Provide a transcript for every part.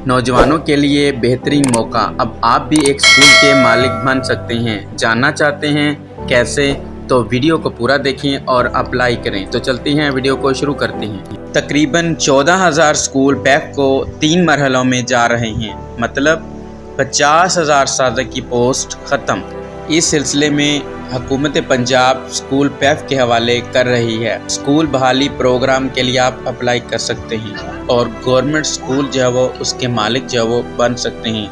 नौजवानों के लिए बेहतरीन मौका, अब आप भी एक स्कूल के मालिक बन सकते हैं। जानना चाहते हैं कैसे? तो वीडियो को पूरा देखें और अप्लाई करें। तो चलते हैं, वीडियो को शुरू करते हैं। तकरीबन 14,000 स्कूल पैफ को 3 मरहलों में जा रहे हैं, मतलब 50,000 सादा की पोस्ट ख़त्म। इस सिलसिले में हुकूमत पंजाब स्कूल पैफ के हवाले कर रही है। स्कूल बहाली प्रोग्राम के लिए आप अप्लाई कर सकते हैं और गवर्नमेंट स्कूल जो है वो उसके मालिक जो है वो बन सकते हैं।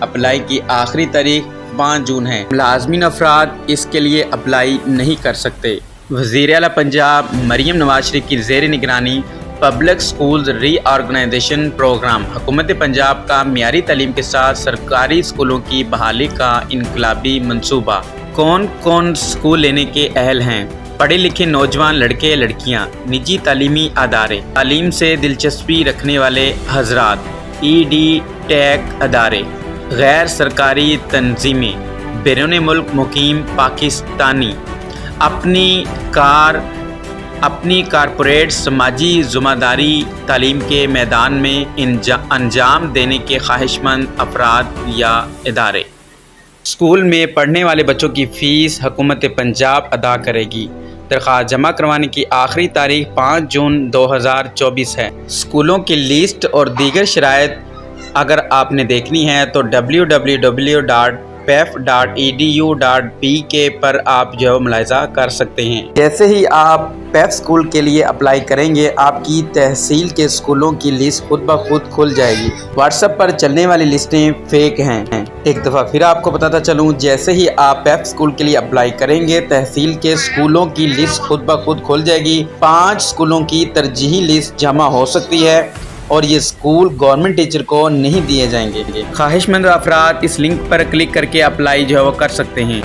अप्लाई की आखिरी तारीख 5 जून है। मुलाज़मीन अफराद इसके लिए अप्लाई नहीं कर सकते। वज़ीर आला पंजाब मरीम नवाज शरीफ की ज़ेर निगरानी पब्लिक स्कूल्स रीऑर्गेनाइजेशन प्रोग्राम, हुकूमत पंजाब का मियारी तालीम के साथ सरकारी स्कूलों की बहाली का इनकलाबी मंसूबा। कौन कौन स्कूल लेने के अहल हैं? पढ़े लिखे नौजवान लड़के लड़कियां, निजी तालीमी अदारे, तालीम से दिलचस्पी रखने वाले हजरात, ED टेक अदारे, गैर सरकारी तंजीमें, बैरून मुल्क मुकीम पाकिस्तानी, अपनी कारपोरेट समाजी ज़िम्मेदारी तालीम के मैदान में अंजाम देने के ख्वाहिशमंद अफराद या इदारे। स्कूल में पढ़ने वाले बच्चों की फ़ीस हुकूमत पंजाब अदा करेगी। दरख्वास्त जमा करवाने की आखिरी तारीख 5 जून 2024 है। स्कूलों की लिस्ट और दीगर शराइत अगर आपने देखनी है तो www.pef.edu.pk पर आप जो मुलाहिज़ा कर सकते हैं। जैसे ही आप पैफ स्कूल के लिए अप्लाई करेंगे, आपकी तहसील के स्कूलों की लिस्ट खुद ब खुद खुल जाएगी। व्हाट्सएप पर चलने वाली लिस्टें फेक हैं। एक दफ़ा फिर आपको बताता चलूँ, जैसे ही आप पैफ स्कूल के लिए अप्लाई करेंगे, तहसील के स्कूलों की लिस्ट खुद ब खुद खुल जाएगी। 5 स्कूलों की तरजीही लिस्ट जमा हो सकती है और ये स्कूल गवर्नमेंट टीचर को नहीं दिए जाएंगे। ख्वाहिशमंद अफराद इस लिंक पर क्लिक करके अप्लाई जो है वो कर सकते हैं।